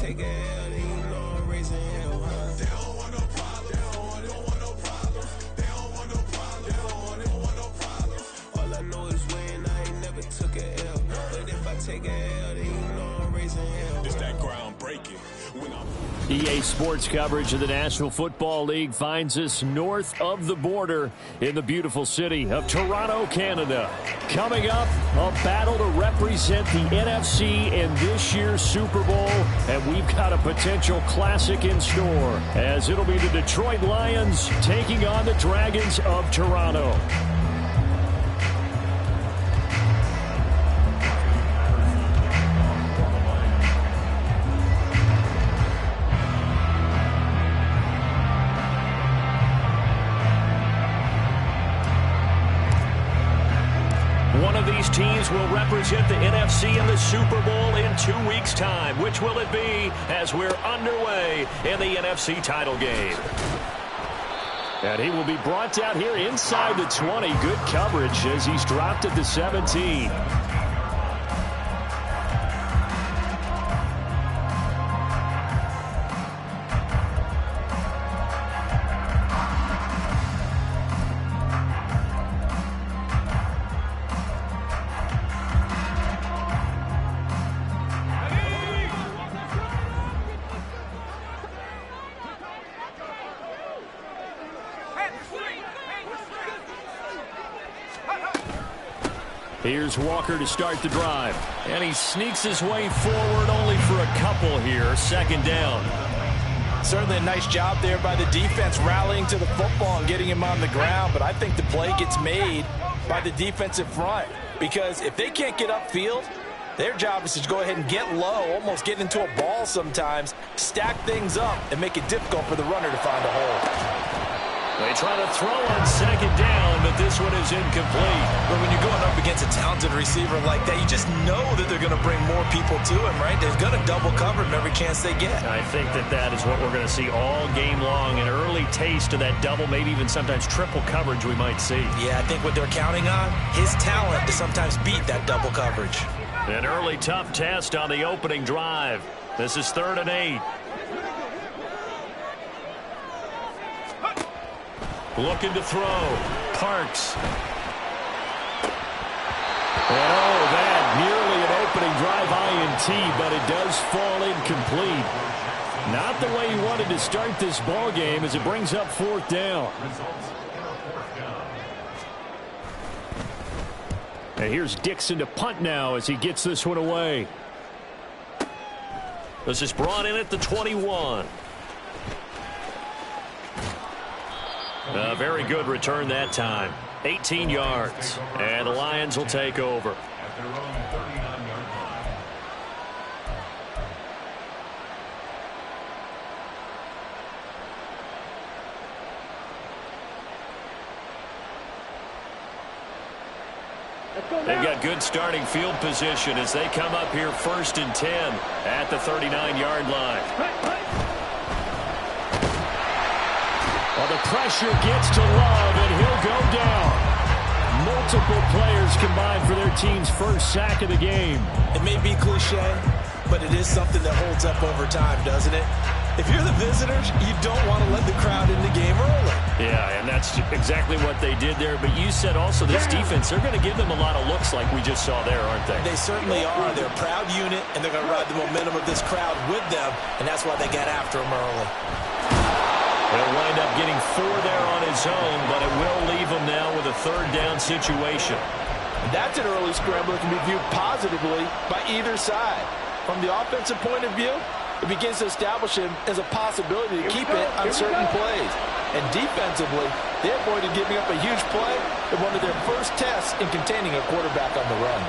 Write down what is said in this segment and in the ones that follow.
take a L, then you know I'm raising hell, huh? They don't want no problem. They don't want no problem. They don't want no problem. They don't want no problem. All I know is win. I ain't never took a L. But if I take a L, then you know I'm raising hell. It's that groundbreaking. EA Sports coverage of the National Football League finds us north of the border in the beautiful city of Toronto, Canada. Coming up, a battle to represent the NFC in this year's Super Bowl, and we've got a potential classic in store, as it'll be the Detroit Lions taking on the Dragons of Toronto. One of these teams will represent the NFC in the Super Bowl in 2 weeks' time. Which will it be as we're underway in the NFC title game? And he will be brought down here inside the 20. Good coverage as he's dropped at the 17. Here's Walker to start the drive. And he sneaks his way forward only for a couple here. Second down. Certainly a nice job there by the defense rallying to the football and getting him on the ground. But I think the play gets made by the defensive front. Because if they can't get upfield, their job is to go ahead and get low, almost get into a ball sometimes, stack things up, and make it difficult for the runner to find a hole. They try to throw on second down, but this one is incomplete. But when you're going up against a talented receiver like that, you just know that they're going to bring more people to him, right? They're going to double cover him every chance they get. I think that is what we're going to see all game long. An early taste of that double, maybe even sometimes triple coverage we might see. Yeah, I think what they're counting on, his talent to sometimes beat that double coverage. An early tough test on the opening drive. This is 3rd and 8. Looking to throw. Parks. And that nearly an opening drive INT, but it does fall incomplete. Not the way he wanted to start this ball game as it brings up 4th down. And here's Dixon to punt now as he gets this one away. This is brought in at the 21. A very good return that time. 18 yards. And the Lions will take over. They've got good starting field position as they come up here 1st and 10 at the 39-yard line. Well, the pressure gets to Love, and he'll go down. Multiple players combined for their team's first sack of the game. It may be cliche, but it is something that holds up over time, doesn't it? If you're the visitors, you don't want to let the crowd in the game early. Yeah, and that's exactly what they did there. But you said also this defense, they're going to give them a lot of looks like we just saw there, aren't they? They certainly are. They're a proud unit, and they're going to ride the momentum of this crowd with them, and that's why they got after them early. He'll wind up getting 4 there on his own, but it will leave him now with a 3rd down situation. That's an early scramble that can be viewed positively by either side. From the offensive point of view, it begins to establish him as a possibility to keep it on certain plays. And defensively, they avoided giving up a huge play in one of their first tests in containing a quarterback on the run.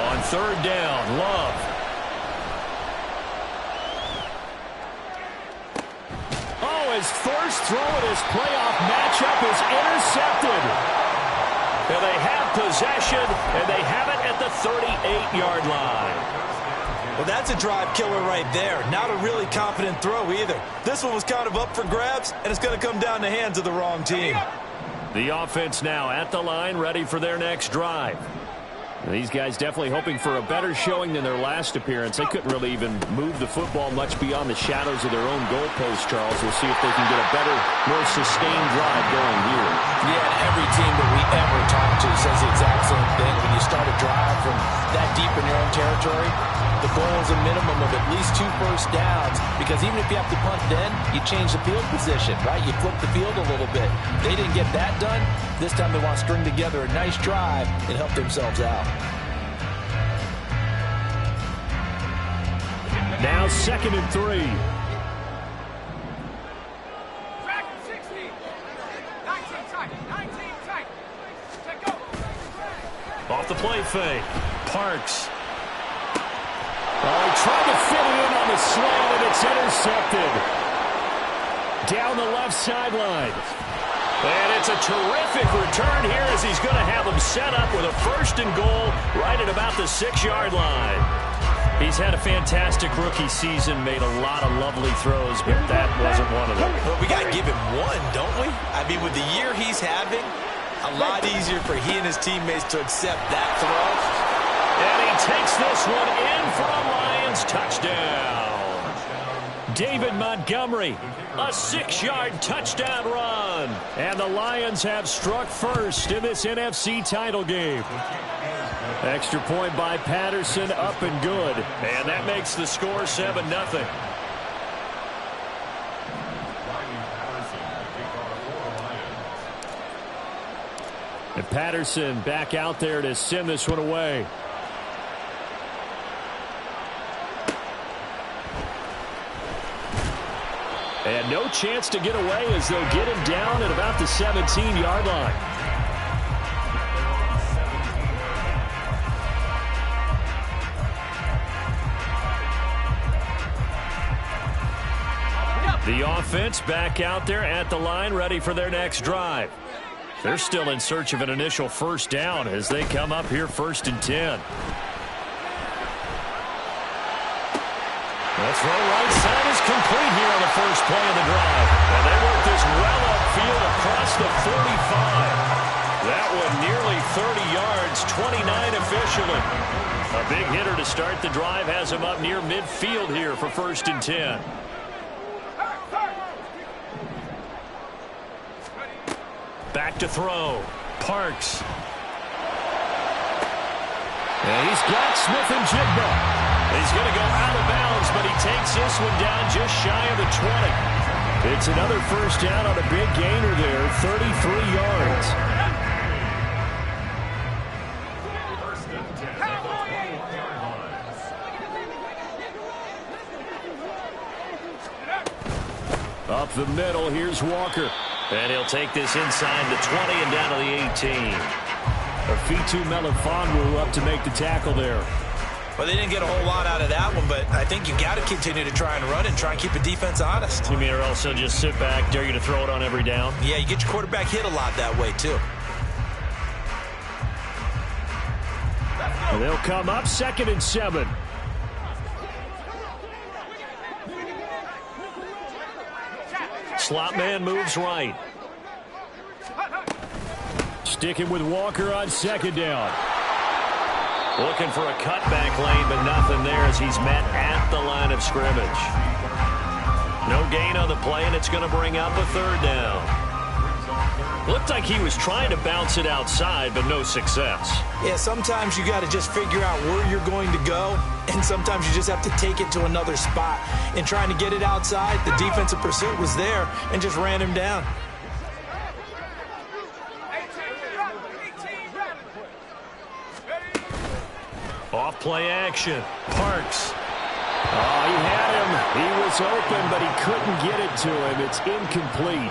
On 3rd down, Love. His first throw in his playoff matchup is intercepted. And they have possession, and they have it at the 38-yard line. Well, that's a drive killer right there. Not a really confident throw either. This one was kind of up for grabs, and it's going to come down the hands of the wrong team. The offense now at the line, ready for their next drive. These guys definitely hoping for a better showing than their last appearance. They couldn't really even move the football much beyond the shadows of their own goalpost, Charles. We'll see if they can get a better, more sustained drive going here. Yeah, and every team that we ever talk to says the exact same thing. When you start a drive from that deep in your own territory, the goal is a minimum of at least 2 first downs, because even if you have to punt then, you change the field position, right? You flip the field a little bit. They didn't get that done. This time they want to string together a nice drive and help themselves out. Now 2nd and 3. Off the play fake. Parks. Oh, he tried to fit it in on the slant, and it's intercepted. Down the left sideline. And it's a terrific return here as he's going to have them set up with a 1st and goal right at about the 6-yard line. He's had a fantastic rookie season, made a lot of lovely throws, but that wasn't one of them. Well, we got to give him one, don't we? I mean, with the year he's having, a lot easier for he and his teammates to accept that throw. And he takes this one in for a Lions touchdown. David Montgomery, a 6-yard touchdown run. And the Lions have struck first in this NFC title game. Extra point by Patterson, up and good. And that makes the score 7-0. And Patterson back out there to send this one away. And no chance to get away as they'll get him down at about the 17-yard line. The offense back out there at the line, ready for their next drive. They're still in search of an initial 1st down as they come up here 1st and 10. The throw right side is complete here on the first play of the drive. And they work this well upfield across the 45. That one nearly 30 yards, 29 officially. A big hitter to start the drive has him up near midfield here for 1st and 10. Back to throw. Parks. And he's got Smith and Jigba. He's going to go out of bounds, but he takes this one down just shy of the 20. It's another 1st down on a big gainer there, 33 yards. Up the middle, here's Walker. And he'll take this inside the 20 and down to the 18. Afitu Melifonwu up to make the tackle there. Well, they didn't get a whole lot out of that one, but I think you got to continue to try and run and try and keep the defense honest. You mean, or else they'll just sit back, dare you to throw it on every down? Yeah, you get your quarterback hit a lot that way, too. And they'll come up 2nd and 7. Slot man moves right. Sticking with Walker on 2nd down. Looking for a cutback lane, but nothing there as he's met at the line of scrimmage. No gain on the play, and it's going to bring up a 3rd down. Looked like he was trying to bounce it outside, but no success. Yeah, sometimes you got to just figure out where you're going to go, and sometimes you just have to take it to another spot. In trying to get it outside, the defensive pursuit was there and just ran him down. Off play action. Parks. Oh, he had him. He was open, but he couldn't get it to him. It's incomplete.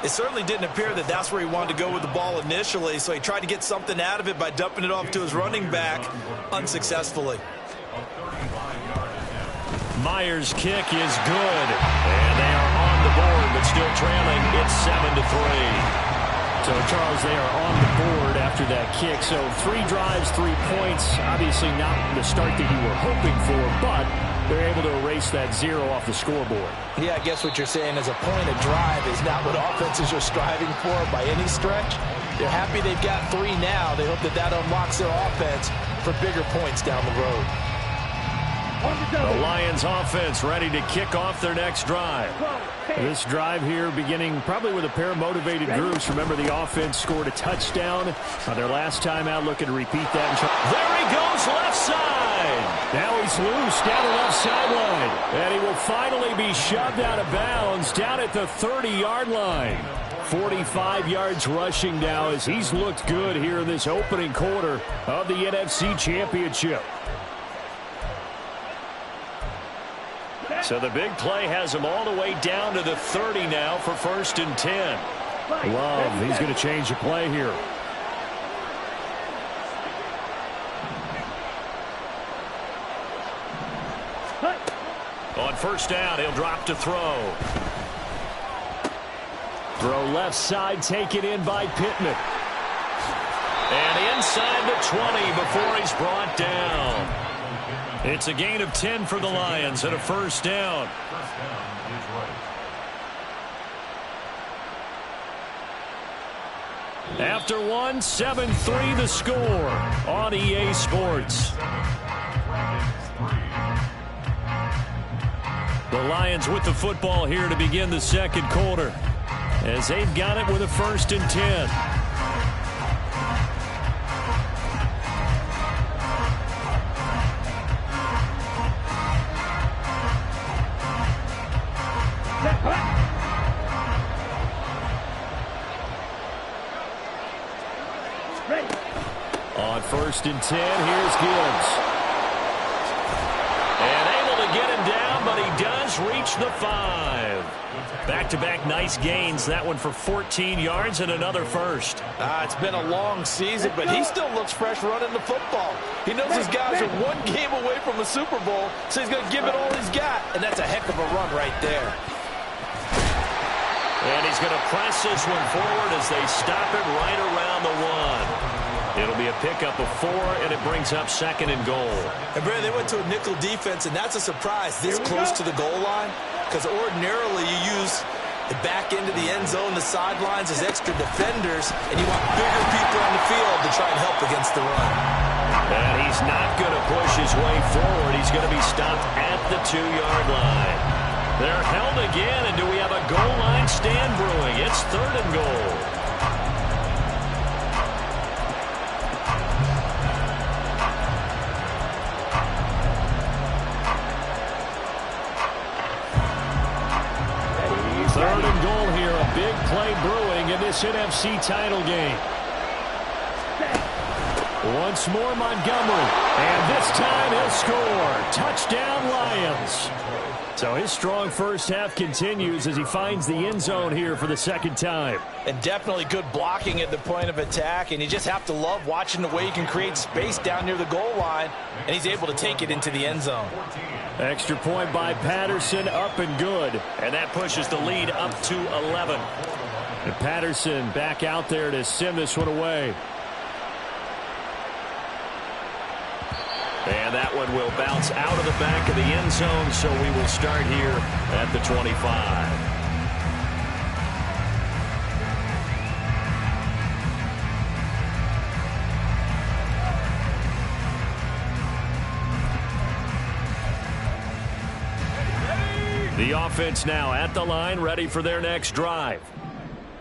It certainly didn't appear that that's where he wanted to go with the ball initially, so he tried to get something out of it by dumping it off to his running back unsuccessfully. Myers' kick is good, and they are on the board, but still trailing. It's 7-3. So, Charles, they are on the board after that kick. So 3 drives, 3 points. Obviously not the start that you were hoping for, but they're able to erase that 0 off the scoreboard. Yeah, I guess what you're saying is a point of drive is not what offenses are striving for by any stretch. They're happy they've got 3 now. They hope that that unlocks their offense for bigger points down the road. The Lions offense ready to kick off their next drive. This drive here beginning probably with a pair of motivated groups. Remember, the offense scored a touchdown on their last time out. Looking to repeat that. There he goes, left side. Now he's loose down the left sideline. And he will finally be shoved out of bounds down at the 30-yard line. 45 yards rushing now as he's looked good here in this opening quarter of the NFC Championship. So the big play has him all the way down to the 30 now for 1st and 10. Love, he's going to change the play here. On 1st down, he'll drop to throw. Throw left side, taken in by Pittman. And inside the 20 before he's brought down. It's a gain of 10 for the Lions and a 1st down. After 1, 7-3 the score on EA Sports. The Lions with the football here to begin the second quarter as they've got it with a 1st and 10. On 1st and 10, here's Gibbs. And able to get him down, but he does reach the 5. Back-to-back nice gains. That one for 14 yards and another 1st. It's been a long season, but he still looks fresh running the football. He knows his guys are 1 game away from a Super Bowl, so he's going to give it all he's got. And that's a heck of a run right there. And he's going to press this one forward as they stop it right around the 1. It'll be a pickup of 4, and it brings up 2nd and goal. And, Brad, they went to a nickel defense, and that's a surprise this close to the goal line, because ordinarily you use the back end of the end zone, the sidelines as extra defenders, and you want bigger people on the field to try and help against the run. And he's not going to push his way forward. He's going to be stopped at the 2-yard line. They're held again, and do we have a goal line stand brewing? It's 3rd and goal. Third and goal here, a big play brewing in this NFC title game. Once more Montgomery, and this time he'll score. Touchdown Lions. So his strong first half continues as he finds the end zone here for the 2nd time. And definitely good blocking at the point of attack, and you just have to love watching the way he can create space down near the goal line, and he's able to take it into the end zone. Extra point by Patterson, up and good. And that pushes the lead up to 11. And Patterson back out there to send this one away. And that one will bounce out of the back of the end zone, so we will start here at the 25. The offense now at the line, ready for their next drive.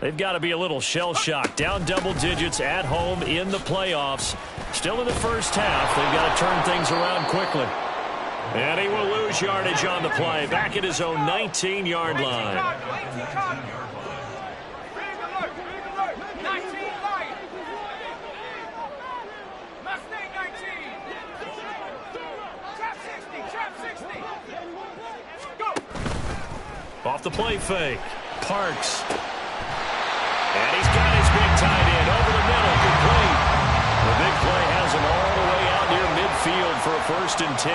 They've got to be a little shell-shocked. Down double digits at home in the playoffs. Still in the first half. They've got to turn things around quickly. And he will lose yardage on the play. Back at his own 19-yard line. Off the play fake. Parks. And he's got his big tight end over the middle, complete. The big play has him all the way out near midfield for a 1st and 10.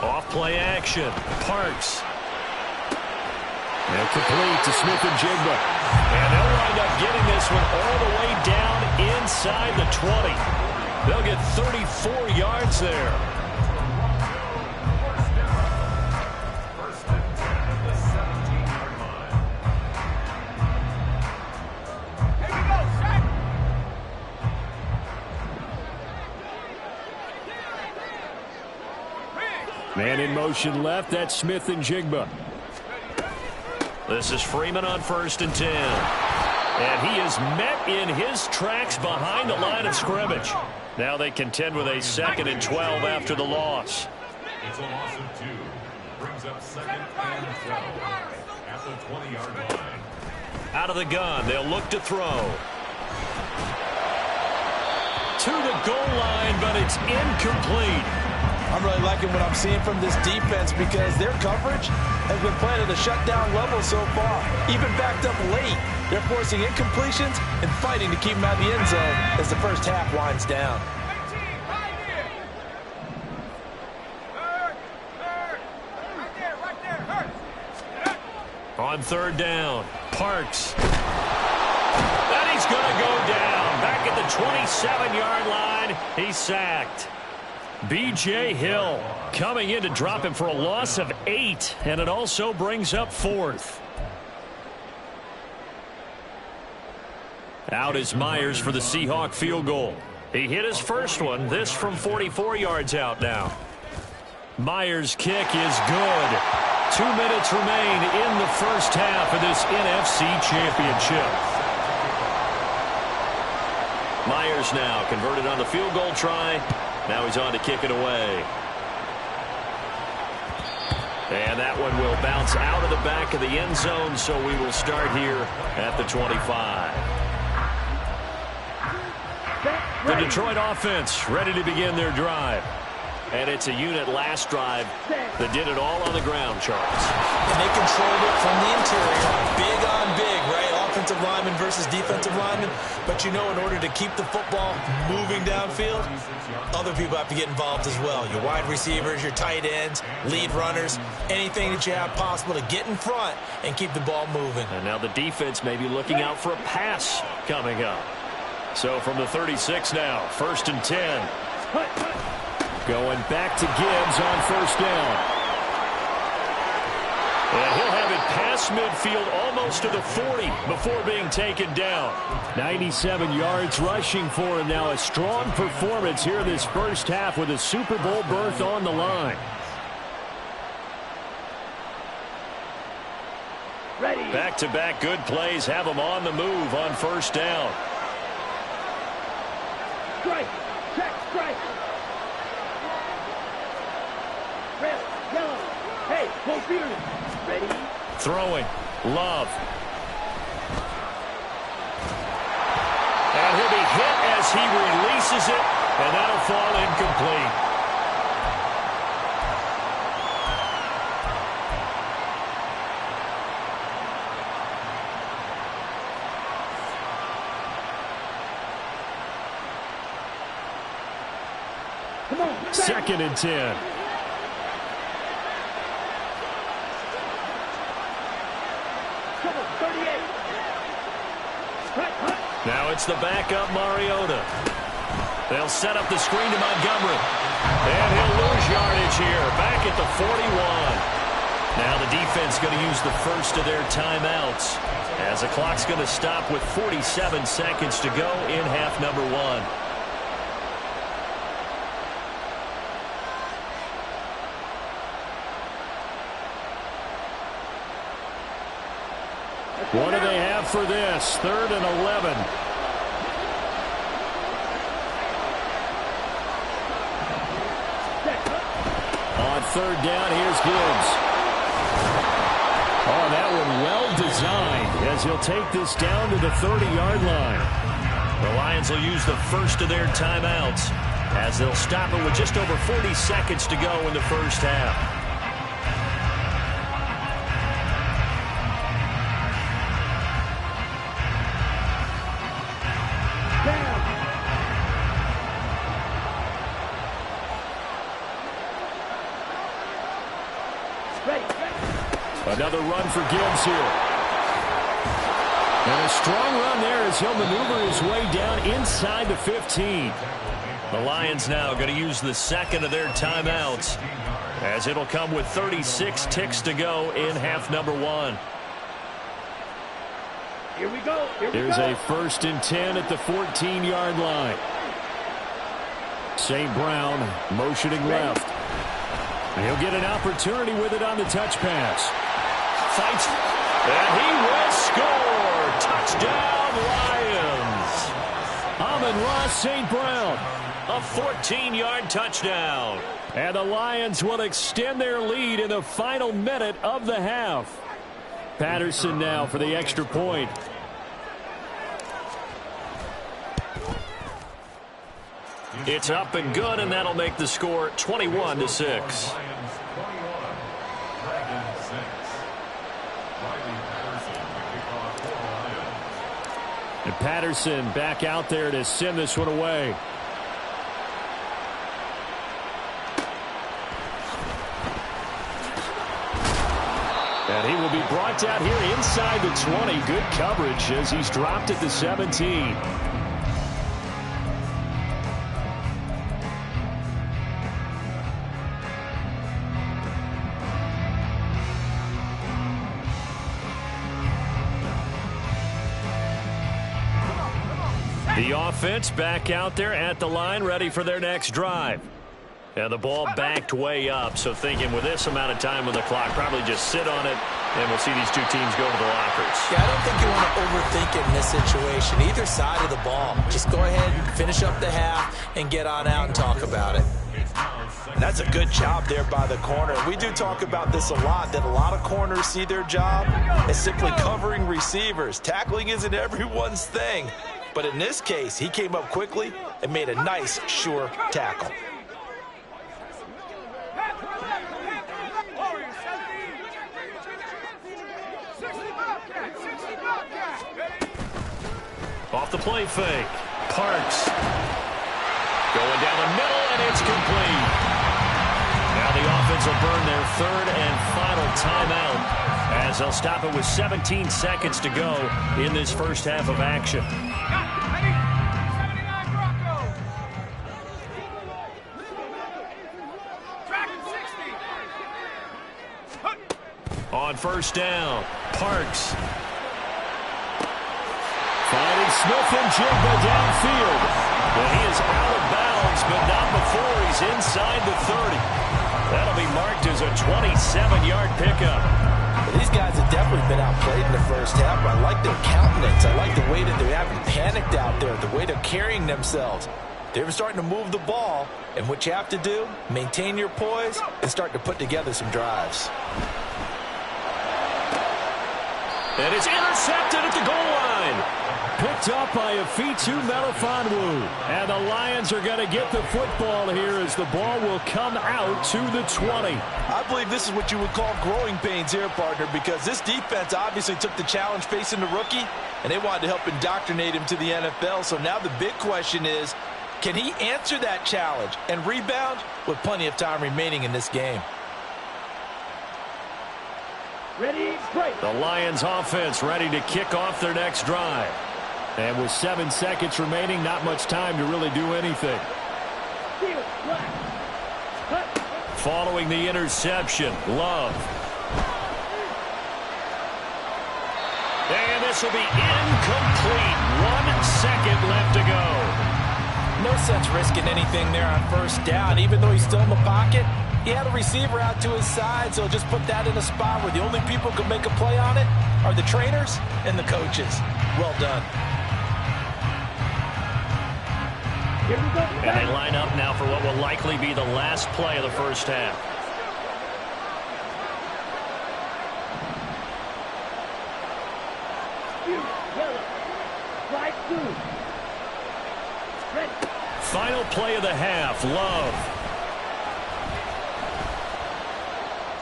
Off play action. Parks. And complete to Smith and Jigba. And they'll wind up getting this one all the way down inside the 20. They'll get 34 yards there. Man in motion left. That's Smith and Jigba. This is Freeman on 1st and 10. And he is met in his tracks behind the line of scrimmage. Now they contend with a 2nd and 12 after the loss. It's a loss of 2. Brings up 2nd and 12 at the 20-yard line. Out of the gun. They'll look to throw. To the goal line, but it's incomplete. I'm really liking what I'm seeing from this defense because their coverage has been playing at a shutdown level so far. Even backed up late, they're forcing incompletions and fighting to keep them out of the end zone as the first half winds down. On 3rd down, Parks. And he's going to go down. Back at the 27-yard line, he's sacked. B.J. Hill coming in to drop him for a loss of 8, and it also brings up 4th. Out is Myers for the Seahawk field goal. He hit his first one, this from 44 yards out now. Myers' kick is good. 2 minutes remain in the first half of this NFC Championship. Myers now converted on the field goal try. Now he's on to kick it away. And that one will bounce out of the back of the end zone, so we will start here at the 25. The Detroit offense ready to begin their drive. And it's a unit last drive that did it all on the ground, Charles. And they controlled it from the interior. Big on big, right? Offensive lineman versus defensive lineman. But you know, in order to keep the football moving downfield, other people have to get involved as well. Your wide receivers, your tight ends, lead runners, anything that you have possible to get in front and keep the ball moving. And now the defense may be looking out for a pass coming up. So from the 36 now, 1st and 10. Going back to Gibbs on 1st down. And he'll have it past midfield almost to the 40 before being taken down. 97 yards rushing for him now. A strong performance here in this first half with a Super Bowl berth on the line. Back-to-back good plays have him on the move on 1st down. Strike. Check. Strike. Red. Yellow. Hey, go Beard. Ready? Throwing. Love. And he'll be hit as he releases it, and that'll fall incomplete. Come on. 2nd and 10. Now it's the backup Mariota. They'll set up the screen to Montgomery. And he'll lose yardage here. Back at the 41. Now the defense going to use the first of their timeouts, as the clock's going to stop with 47 seconds to go in half number 1. What do they have for this? 3rd and 11. On 3rd down, here's Gibbs. Oh, that one well designed as he'll take this down to the 30-yard line. The Lions will use the first of their timeouts as they'll stop it with just over 40 seconds to go in the first half. Another run for Gibbs here. And a strong run there as he'll maneuver his way down inside the 15. The Lions now going to use the second of their timeouts, as it'll come with 36 ticks to go in half number 1. Here we go. Here's a 1st and 10 at the 14-yard line. St. Brown motioning left. He'll get an opportunity with it on the touch pass. Fights, and he will score. Touchdown, Lions. Amon-Ra St. Brown, a 14-yard touchdown. And the Lions will extend their lead in the final minute of the half. Patterson now for the extra point. It's up and good, and that'll make the score 21-6. And Patterson back out there to send this one away. And he will be brought down here inside the 20. Good coverage as he's dropped at the 17. The offense back out there at the line, ready for their next drive. And the ball backed way up, so thinking with this amount of time on the clock, probably just sit on it, and we'll see these two teams go to the lockers. Yeah, I don't think you want to overthink it in this situation. Either side of the ball. Just go ahead and finish up the half and get on out and talk about it. And that's a good job there by the corner. We do talk about this a lot, that a lot of corners see their job as simply covering receivers. Tackling isn't everyone's thing. But in this case, he came up quickly and made a nice, sure tackle. Off the play fake. Parks. Going down the middle, and it's complete. Now the offense will burn their 3rd and final timeout, as they'll stop it with 17 seconds to go in this first half of action. On first down, Parks. Finding Smith and Jigba downfield. But he is out of bounds, but not before he's inside the 30. That'll be marked as a 27-yard pickup. Well, these guys have definitely been outplayed in the first half. I like their countenance. I like the way that they haven't panicked out there, the way they're carrying themselves. They're starting to move the ball, and what you have to do, maintain your poise and start to put together some drives. And it's intercepted at the goal line. Picked up by Afitu Melifonwu. And the Lions are going to get the football here as the ball will come out to the 20. I believe this is what you would call growing pains here, partner, because this defense obviously took the challenge facing the rookie, and they wanted to help indoctrinate him to the NFL. So now the big question is, can he answer that challenge and rebound with plenty of time remaining in this game? Ready, break. The Lions offense ready to kick off their next drive. And with 7 seconds remaining, not much time to really do anything. Following the interception, Love. And this will be incomplete. 1 second left to go. No sense risking anything there on first down, even though he's still in the pocket. He had a receiver out to his side, so just put that in a spot where the only people who can make a play on it are the trainers and the coaches. Well done. Here we go. And they line up now for what will likely be the last play of the first half. Yellow. Strike 2. Ready. Final play of the half, Love.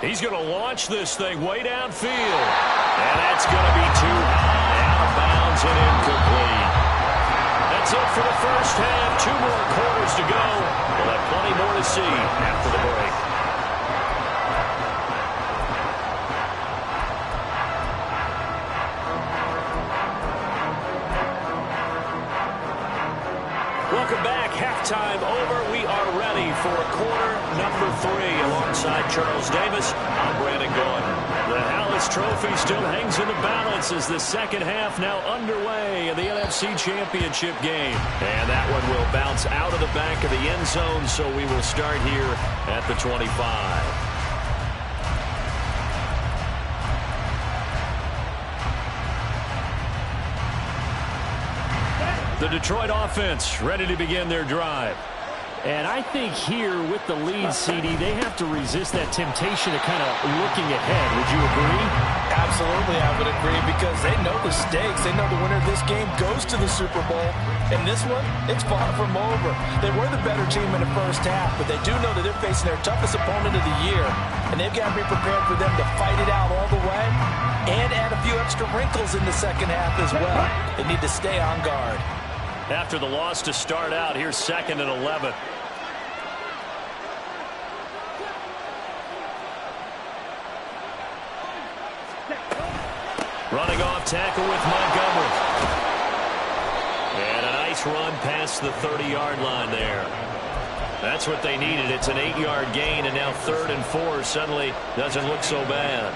He's going to launch this thing way downfield. And that's going to be too high, out of bounds and incomplete. That's it for the first half. 2 more quarters to go. We'll have plenty more to see after the break. Welcome back. Halftime over. We are ready for quarter number 3. Alongside Charles Davis, I'm Brandon Gordon. The Hallis Trophy still hangs in the balance as the second half now underway in the NFC Championship game. And that one will bounce out of the back of the end zone, so we will start here at the 25. The Detroit offense ready to begin their drive. And I think here with the lead, CD, they have to resist that temptation of kind of looking ahead. Would you agree? Absolutely, I would agree, because they know the stakes. They know the winner of this game goes to the Super Bowl. And this one, it's far from over. They were the better team in the first half, but they do know that they're facing their toughest opponent of the year. And they've got to be prepared for them to fight it out all the way and add a few extra wrinkles in the second half as well. They need to stay on guard. After the loss to start out, here's 2nd and 11. Running off tackle with Montgomery. And a nice run past the 30-yard line there. That's what they needed. It's an 8-yard gain, and now 3rd and 4 suddenly doesn't look so bad.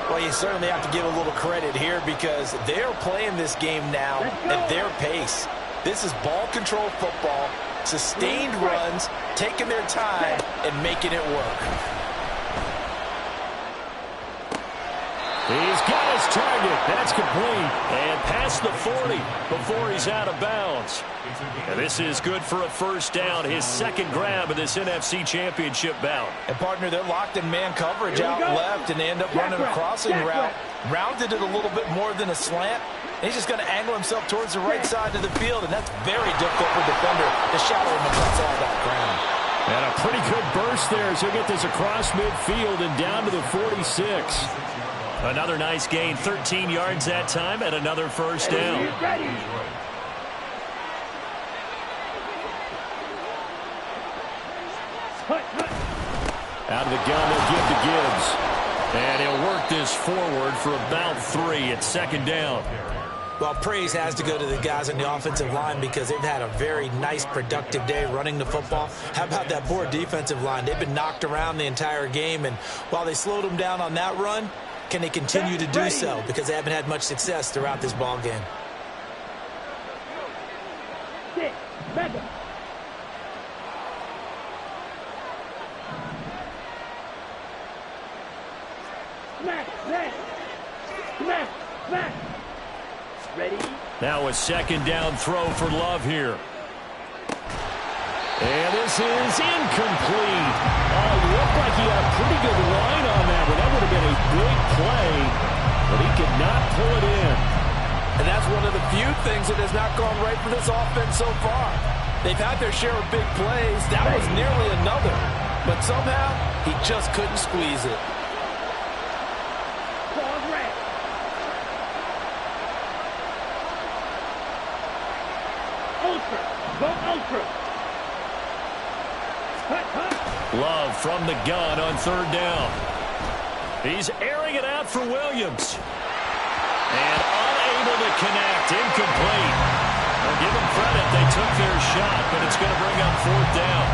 Well, you certainly have to give a little credit here because they're playing this game now at their pace. This is ball control football, sustained runs, taking their time, and making it work. He's got his target. That's complete. And past the 40 before he's out of bounds. And this is good for a first down. His second grab of this NFC Championship bout. And, partner, they're locked in man coverage out left, and they end up running a crossing route. Rounded it a little bit more than a slant. And he's just going to angle himself towards the right side of the field, and that's very difficult for a defender to shadow him across all that ground. And a pretty good burst there as he'll get this across midfield and down to the 46. Another nice gain, 13 yards that time, and another first down. Out of the gun, they'll give to Gibbs. And he'll work this forward for about 3. It's 2nd down. Well, praise has to go to the guys on the offensive line because they've had a very nice, productive day running the football. How about that poor defensive line? They've been knocked around the entire game, and while they slowed them down on that run, can they continue to do so? Because they haven't had much success throughout this ball game. Ready? Now a 2nd down throw for Love here. And this is incomplete. Looked like he had a pretty good line on that one. That would have been a big play, but he could not pull it in. And that's one of the few things that has not gone right for this offense so far. They've had their share of big plays. That was nearly another. But somehow, he just couldn't squeeze it. Ultra. Go ultra. Love from the gun on 3rd down. He's airing it out for Williams. And unable to connect. Incomplete. Well, give them credit. They took their shot, but it's going to bring up 4th down.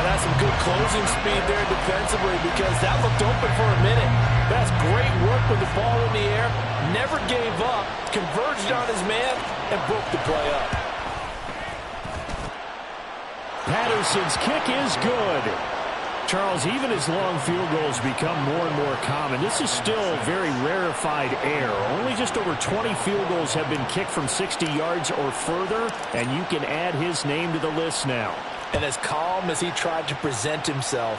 That's some good closing speed there defensively because that looked open for a minute. That's great work with the ball in the air. Never gave up. Converged on his man and broke the play up. Patterson's kick is good. Charles, even as long field goals become more and more common, this is still very rarefied air. Only just over 20 field goals have been kicked from 60 yards or further, and you can add his name to the list now. And as calm as he tried to present himself,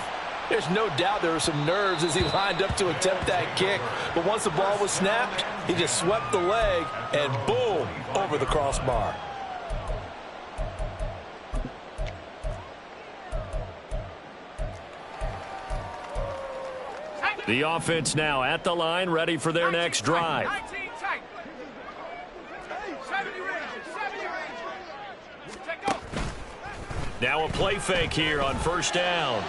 there's no doubt there were some nerves as he lined up to attempt that kick. But once the ball was snapped, he just swept the leg and boom, over the crossbar. The offense now at the line, ready for their next drive. Now a play fake here on 1st down.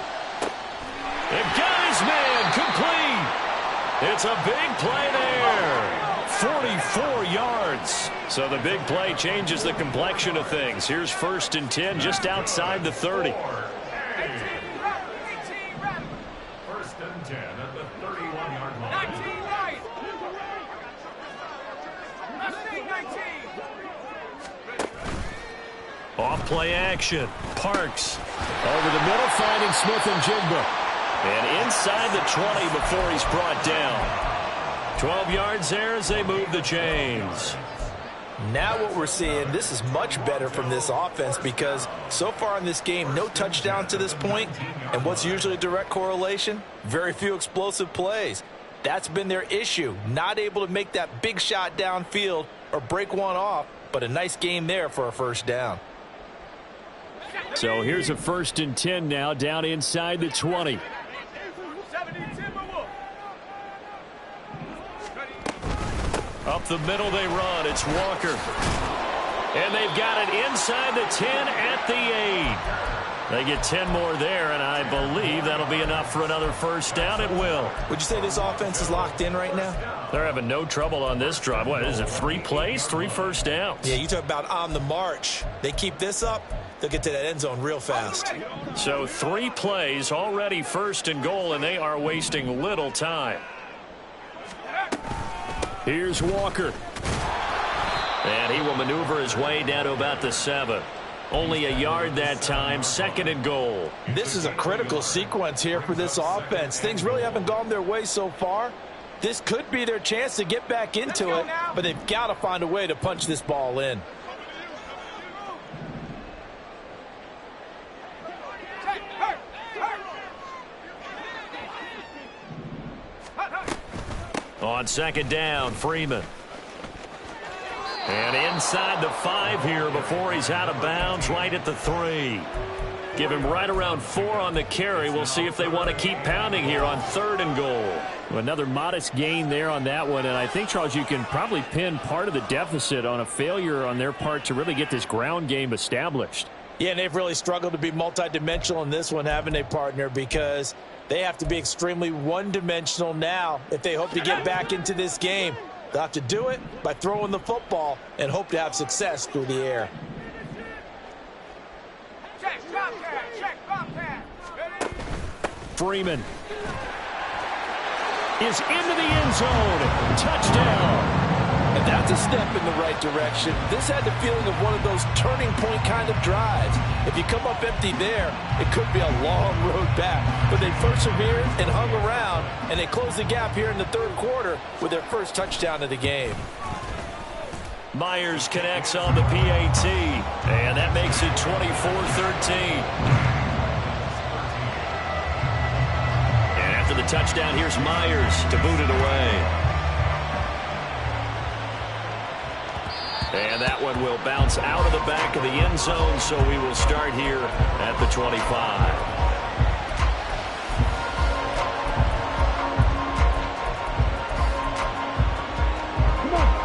They've got his man complete. It's a big play there. 44 yards. So the big play changes the complexion of things. Here's 1st and 10 just outside the 30. 1st and 10 at the 31-yard line. Off play action. Parks over the middle, finding Smith and Jigba. And inside the 20 before he's brought down. 12 yards there as they move the chains. Now what we're seeing, this is much better from this offense because so far in this game, no touchdown to this point. And what's usually a direct correlation? Very few explosive plays. That's been their issue. Not able to make that big shot downfield or break one off, but a nice game there for a 1st down. So here's a 1st and 10 now down inside the 20. Up the middle they run. It's Walker. And they've got it inside the 10 at the 8. They get 10 more there, and I believe that'll be enough for another 1st down. It will. Would you say this offense is locked in right now? They're having no trouble on this drive. What is it, 3 plays, 3 1st downs? Yeah, you talk about on the march. They keep this up, they'll get to that end zone real fast. So 3 plays, already 1st and goal, and they are wasting little time. Here's Walker. And he will maneuver his way down to about the 7. Only a yard that time, 2nd and goal. This is a critical sequence here for this offense. Things really haven't gone their way so far. This could be their chance to get back into it, but they've got to find a way to punch this ball in. On 2nd down, Freeman. And inside the 5 here before he's out of bounds, right at the 3. Give him right around 4 on the carry. We'll see if they want to keep pounding here on 3rd and goal. Another modest gain there on that one, and I think, Charles, you can probably pin part of the deficit on a failure on their part to really get this ground game established. Yeah, and they've really struggled to be multidimensional in this one, haven't they, partner? Because they have to be extremely one-dimensional now if they hope to get back into this game. They'll have to do it by throwing the football and hope to have success through the air. Freeman is into the end zone. Touchdown. And that's a step in the right direction. This had the feeling of one of those turning point kind of drives. If you come up empty there, it could be a long road back. But they persevered and hung around, and they closed the gap here in the 3rd quarter with their 1st touchdown of the game. Myers connects on the PAT, and that makes it 24-13. And after the touchdown, here's Myers to boot it away. And that one will bounce out of the back of the end zone, so we will start here at the 25.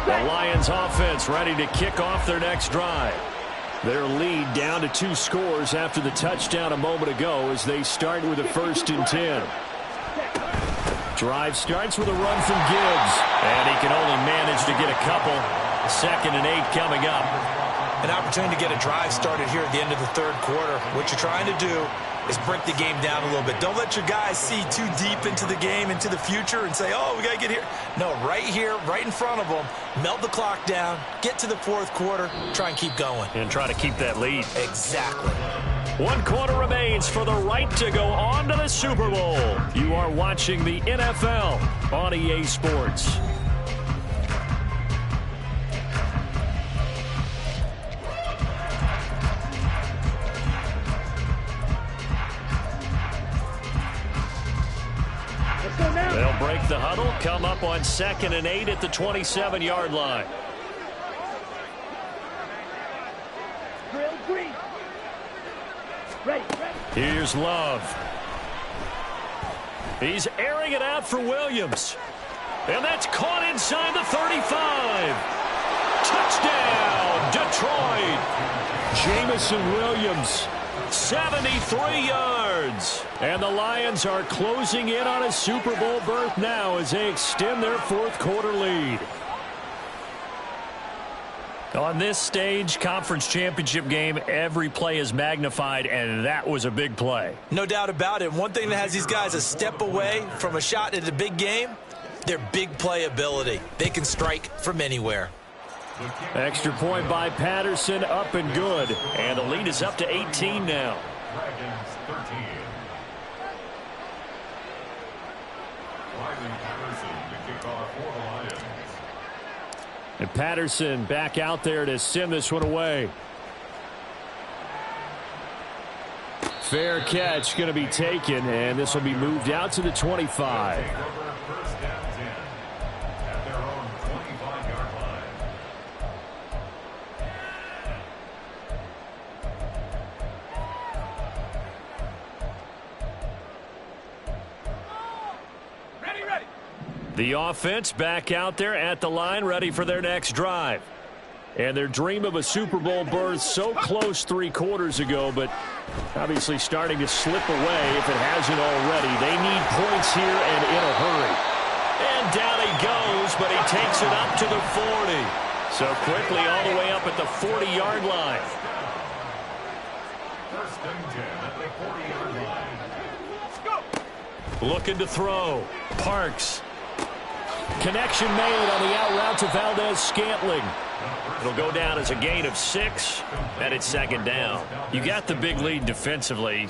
The Lions offense ready to kick off their next drive. Their lead down to 2 scores after the touchdown a moment ago as they start with a 1st and 10. Drive starts with a run from Gibbs, and he can only manage to get a couple. 2nd and 8 coming up. An opportunity to get a drive started here at the end of the 3rd quarter. What you're trying to do is break the game down a little bit. Don't let your guys see too deep into the game, into the future, and say, oh, we got to get here. No, right here, right in front of them, melt the clock down, get to the 4th quarter, try and keep going. And try to keep that lead. Exactly. 1 quarter remains for the right to go on to the Super Bowl. You are watching the NFL on EA Sports. They'll break the huddle, come up on 2nd and 8 at the 27-yard line. Here's Love. He's airing it out for Williams. And that's caught inside the 35. Touchdown, Detroit. Jamison Williams, 73 yards. And the Lions are closing in on a Super Bowl berth now as they extend their 4th quarter lead. On this stage, conference championship game, every play is magnified, and that was a big play. No doubt about it. One thing that has these guys a step away from a shot in the big game, their big play ability. They can strike from anywhere. Extra point by Patterson, up and good. And the lead is up to 18 now. Dragons 13. Riley Patterson to kick off for the Lions. And Patterson back out there to send this one away. Fair catch going to be taken, and this will be moved out to the 25. First down 10 at their own 25-yard line. Ready. The offense back out there at the line, ready for their next drive. And their dream of a Super Bowl berth so close 3 quarters ago, but obviously starting to slip away if it hasn't already. They need points here and in a hurry. And down he goes, but he takes it up to the 40. So quickly all the way up at the 40-yard line. First and 10 at the 40-yard line. Looking to throw. Parks. Connection made on the out route to Valdez-Scantling. It'll go down as a gain of 6, and it's second down. You got the big lead defensively,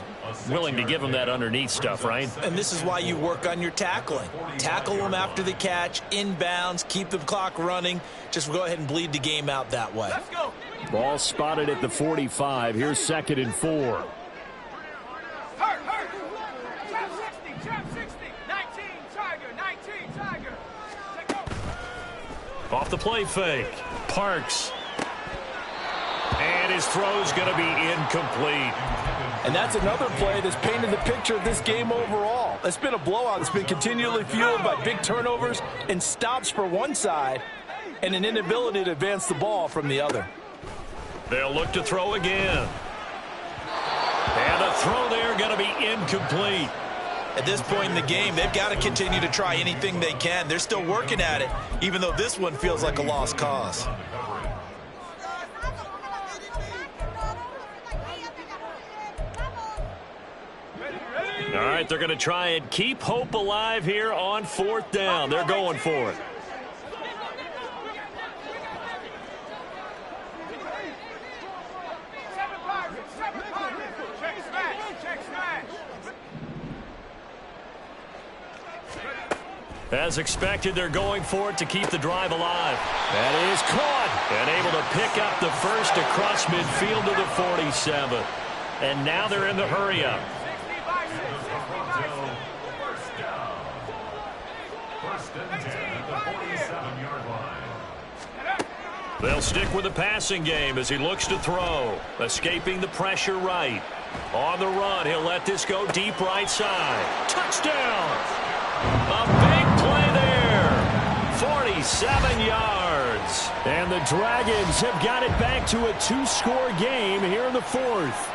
willing to give them that underneath stuff, right? And this is why you work on your tackling. Tackle them after the catch, inbounds, keep the clock running. Just go ahead and bleed the game out that way. Let's go. Ball spotted at the 45. Here's 2nd and 4. Hurt. Trap 60. 19, Tiger. Take over. Off the play fake. Parks. And his throw's going to be incomplete. And that's another play that's painted the picture of this game overall. It's been a blowout. It's been continually fueled by big turnovers and stops for one side and an inability to advance the ball from the other. They'll look to throw again. And the throw there going to be incomplete. At this point in the game, they've got to continue to try anything they can. They're still working at it, even though this one feels like a lost cause. All right, they're going to try and keep hope alive here on 4th down. They're going for it. As expected, they're going for it to keep the drive alive. That is caught and able to pick up the first across midfield to the 47. And now they're in the hurry-up. First and 10 at the 47-yard line. They'll stick with the passing game as he looks to throw. Escaping the pressure right. On the run, he'll let this go deep right side. Touchdown! A big play there. 47 yards. And the Dragons have got it back to a 2-score game here in the 4th.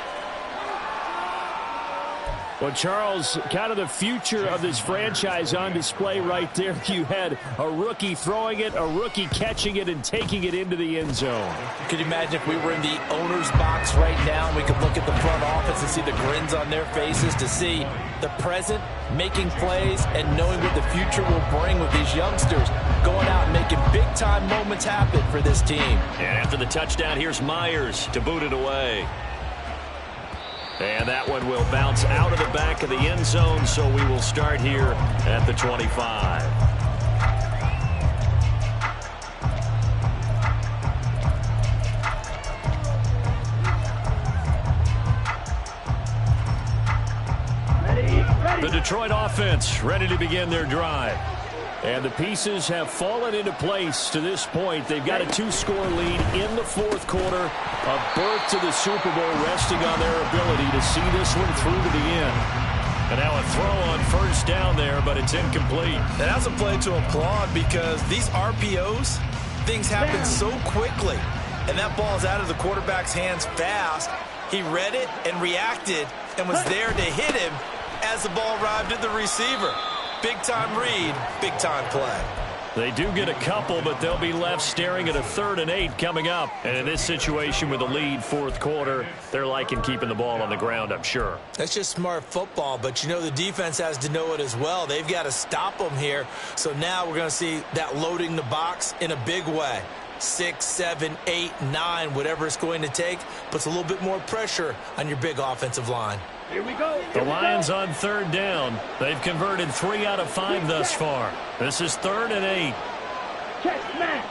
Well, Charles, kind of the future of this franchise on display right there. You had a rookie throwing it, a rookie catching it, and taking it into the end zone. Could you imagine if we were in the owner's box right now and we could look at the front office and see the grins on their faces, to see the present making plays and knowing what the future will bring with these youngsters going out and making big-time moments happen for this team. And after the touchdown, here's Myers to boot it away. And that one will bounce out of the back of the end zone, so we will start here at the 25. The Detroit offense ready to begin their drive. And the pieces have fallen into place to this point. They've got a 2-score lead in the 4th quarter. A berth to the Super Bowl resting on their ability to see this one through to the end. And now a throw on 1st down there, but it's incomplete. And that's a play to applaud because these RPOs, things happen so quickly. And that ball's out of the quarterback's hands fast. He read it and reacted and was there to hit him as the ball arrived at the receiver. Big-time read, big-time play. They do get a couple, but they'll be left staring at a 3rd and 8 coming up. And in this situation with the lead, 4th quarter, they're liking keeping the ball on the ground, I'm sure. That's just smart football, but you know the defense has to know it as well. They've got to stop them here. So now we're going to see that loading the box in a big way. 6, 7, 8, 9, whatever it's going to take, puts a little bit more pressure on your big offensive line. Here we go. The Lions on 3rd down. They've converted 3 out of 5 thus far. This is 3rd and 8. Check, smash.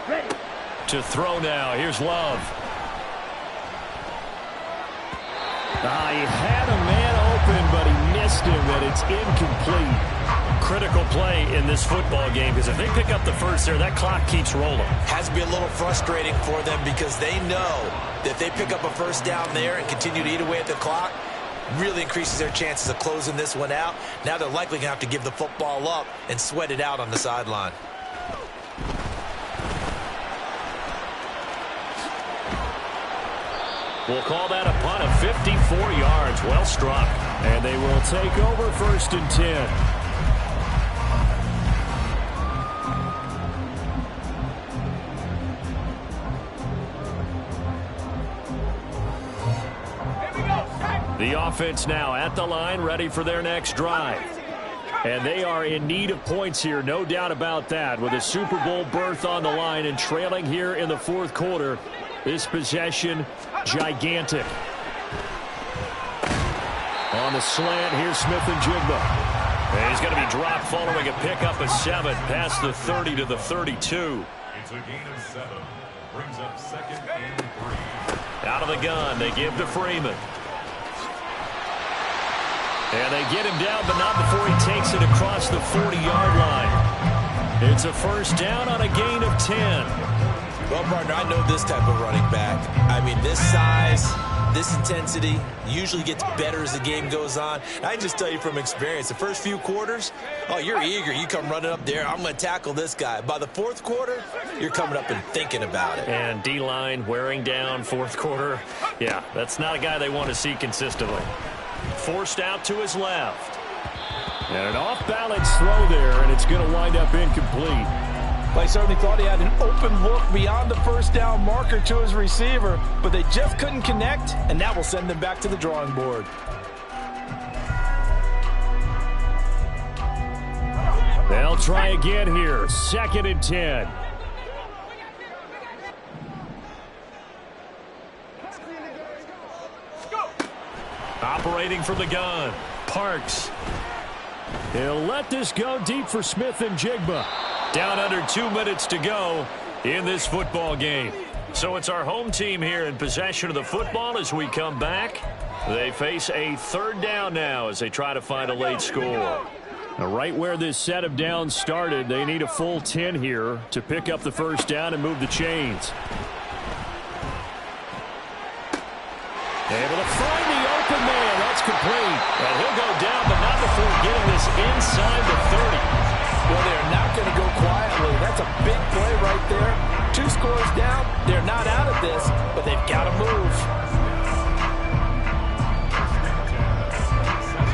Ready. To throw now. Here's Love. He had a man open, but he missed him, and it's incomplete. Critical play in this football game, because if they pick up the first there, that clock keeps rolling. Has to be a little frustrating for them because they know that if they pick up a first down there and continue to eat away at the clock, really increases their chances of closing this one out. Now they're likely going to have to give the football up and sweat it out on the sideline. We'll call that a punt of 54 yards. Well struck. And they will take over 1st and 10. The offense now at the line, ready for their next drive. And they are in need of points here, no doubt about that, with a Super Bowl berth on the line and trailing here in the 4th quarter. This possession, gigantic. On the slant, here's Smith-Njigba. And he's going to be dropped following a pickup of 7 past the 30 to the 32. It's a gain of 7. Brings up 2nd and 3. Out of the gun, they give to Freeman. And they get him down, but not before he takes it across the 40-yard line. It's a 1st down on a gain of 10. Well, partner, I know this type of running back. I mean, this size, this intensity usually gets better as the game goes on. I can just tell you from experience, the first few quarters, oh, you're eager. You come running up there, I'm going to tackle this guy. By the 4th quarter, you're coming up and thinking about it. And D-line wearing down 4th quarter. Yeah, that's not a guy they want to see consistently. Forced out to his left. And an off-balance throw there, and it's going to wind up incomplete. I certainly thought he had an open look beyond the 1st down marker to his receiver, but they just couldn't connect, and that will send them back to the drawing board. They'll try again here. 2nd and 10. Operating from the gun, Parks. He'll let this go deep for Smith-Njigba. Down under 2 minutes to go in this football game. So it's our home team here in possession of the football as we come back. They face a 3rd down now as they try to find a late score. Now, right where this set of downs started, they need a full 10 here to pick up the 1st down and move the chains. Able to find the open man. That's complete. And he'll go down, but not before getting this inside the 30. Well, they're not going to go quietly. That's a big play right there. 2 scores down. They're not out of this, but they've got to move.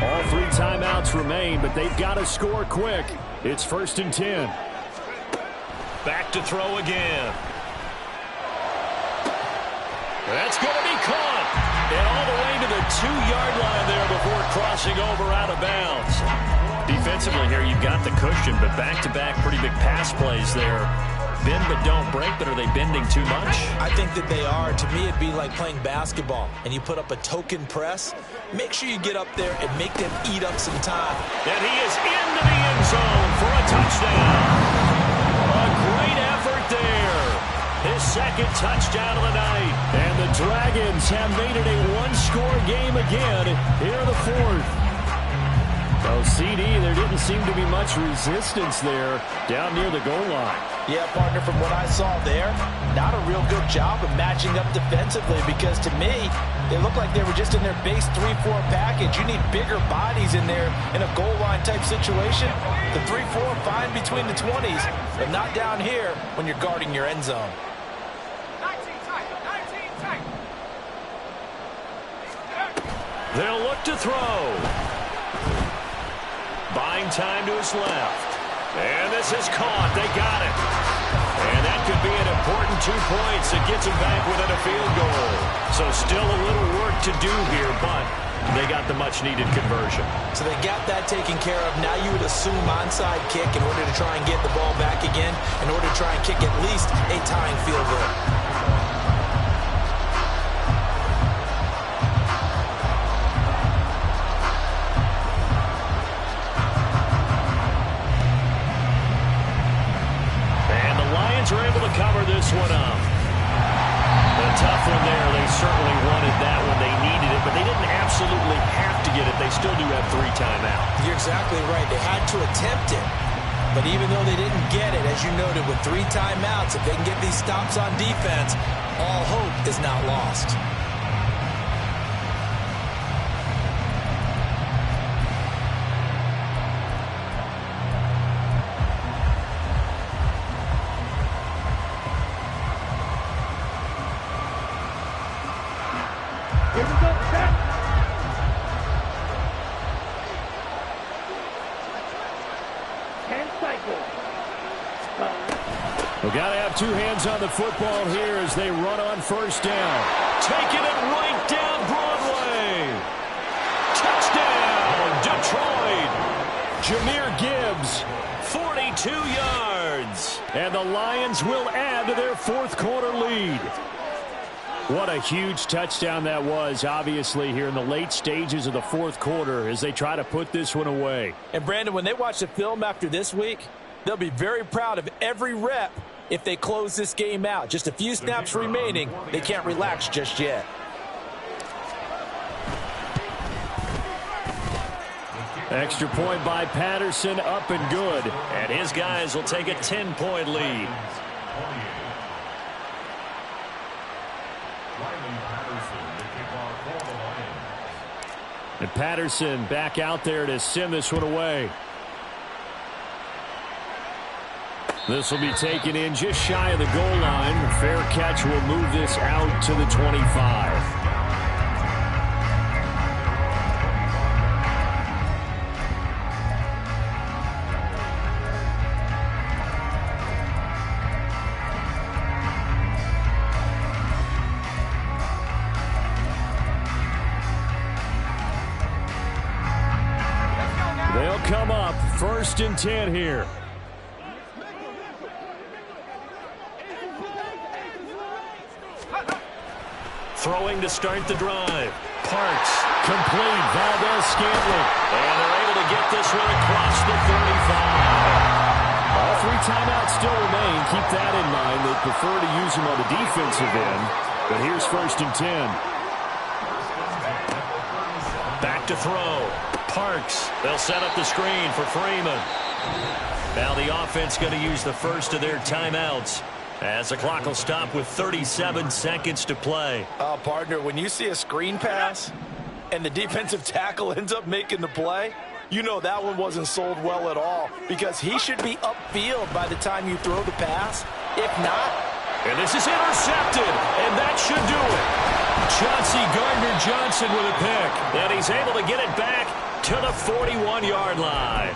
All 3 timeouts remain, but they've got to score quick. It's 1st and 10. Back to throw again. That's going to be caught. And all the way to the 2-yard line there before crossing over out of bounds. Defensively here, you've got the cushion, but back-to-back pretty big pass plays there. Bend but don't break, but are they bending too much? I think that they are. To me, it'd be like playing basketball, and you put up a token press. Make sure you get up there and make them eat up some time. And he is into the end zone for a touchdown. A great effort there. His 2nd touchdown of the night. And the Dragons have made it a 1-score game again here in the 4th. So, CD, there didn't seem to be much resistance there down near the goal line. Yeah, partner, from what I saw there, not a real good job of matching up defensively because to me, they look like they were just in their base 3-4 package. You need bigger bodies in there in a goal line type situation. The 3-4 fine between the 20s, but not down here when you're guarding your end zone. 19 tight, 19 tight. They'll look to throw. Buying time to his left. And this is caught. They got it. And that could be an important 2 points that gets them back within a field goal. So still a little work to do here, but they got the much-needed conversion. So they got that taken care of. Now you would assume onside kick in order to try and get the ball back again, in order to try and kick at least a tying field goal. And the Lions are able to cover this one up. A tough one there. They certainly wanted that when they needed it, but they didn't absolutely have to get it. They still do have 3 timeouts. You're exactly right. They had to attempt it. But even though they didn't get it, as you noted, with 3 timeouts, if they can get these stops on defense, all hope is not lost. Here we go, set. We've got to have 2 hands on the football here as they run on first down. Taking it right down Broadway. Touchdown, Detroit. Jahmyr Gibbs. 42 yards. And the Lions will add to their 4th quarter lead. What a huge touchdown that was, obviously, here in the late stages of the 4th quarter as they try to put this one away. And, Brandon, when they watch the film after this week, they'll be very proud of every rep if they close this game out. Just a few snaps remaining. They can't relax just yet. Extra point by Patterson, up and good. And his guys will take a 10-point lead. And Patterson back out there to send this one away. This will be taken in just shy of the goal line. A fair catch will move this out to the 25. They'll come up 1st and 10 here. Throwing to start the drive. Parks. Complete. Valdez-Scantling. And they're able to get this one across the 35. All 3 timeouts still remain. Keep that in mind. They prefer to use them on the defensive end. But here's 1st and 10. Back to throw. Parks. They'll set up the screen for Freeman. Now the offense going to use the first of their timeouts, as the clock will stop with 37 seconds to play. Partner, when you see a screen pass and the defensive tackle ends up making the play, you know that one wasn't sold well at all, because he should be upfield by the time you throw the pass. If not. And this is intercepted, and that should do it. Chauncey Gardner-Johnson with a pick, and he's able to get it back to the 41-yard line.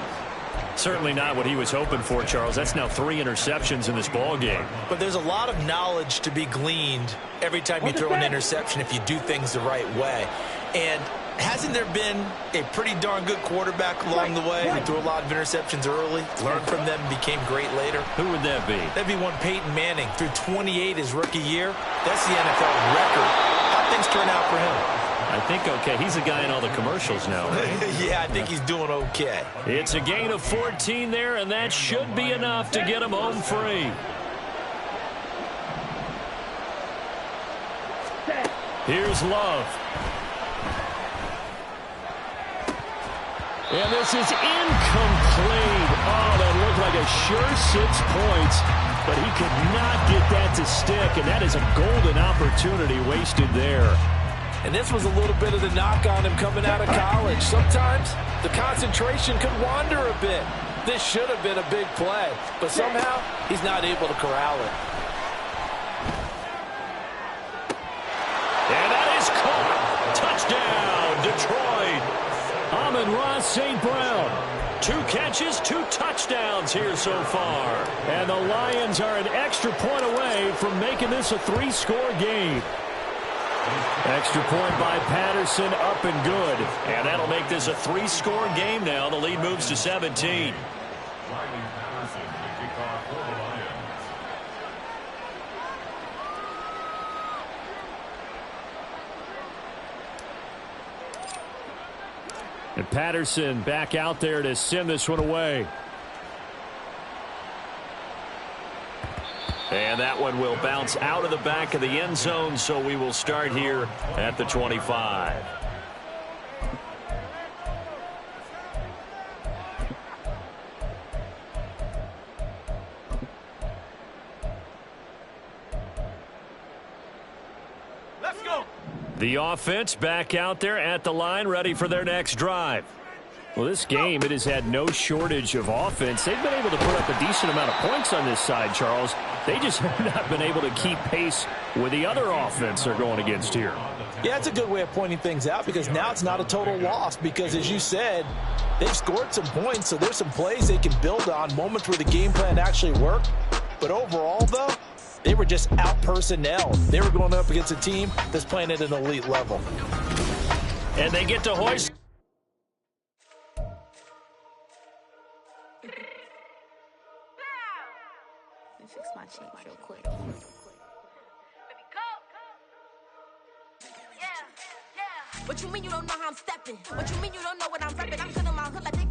Certainly not what he was hoping for, Charles. That's now 3 interceptions in this ball game. But there's a lot of knowledge to be gleaned every time you throw an interception if you do things the right way. And hasn't there been a pretty darn good quarterback along the way who threw a lot of interceptions early, learned from them, and became great later? Who would that be? That'd be one Peyton Manning. Threw 28 his rookie year. That's the NFL record. How'd things turn out for him? I think okay. He's a guy in all the commercials now, right? Yeah, I think he's doing okay. It's a gain of 14 there, and that should be enough to get him home free. Here's Love. And this is incomplete. Oh, that looked like a sure 6 points, but he could not get that to stick, and that is a golden opportunity wasted there. And this was a little bit of the knock on him coming out of college. Sometimes the concentration could wander a bit. This should have been a big play, but somehow he's not able to corral it. And that is caught. Touchdown, Detroit. St. Brown. 2 catches, 2 touchdowns here so far. And the Lions are an extra point away from making this a 3-score game. Extra point by Patterson, up and good. And that'll make this a 3-score game now. The lead moves to 17. And Patterson back out there to send this one away. And that one will bounce out of the back of the end zone, so we will start here at the 25. Let's go. The offense back out there at the line, ready for their next drive. Well, this game, it has had no shortage of offense. They've been able to put up a decent amount of points on this side, Charles. They just have not been able to keep pace with the other offense they're going against here. Yeah, it's a good way of pointing things out because now it's not a total loss because, as you said, they've scored some points, so there's some plays they can build on, moments where the game plan actually worked. But overall, though, they were just out-personnel. They were going up against a team that's playing at an elite level. And they get to hoist. Fix my cheeks real quick. What you mean you don't know how I'm stepping? What you mean you don't know what I'm repping? I'm killing my hood like they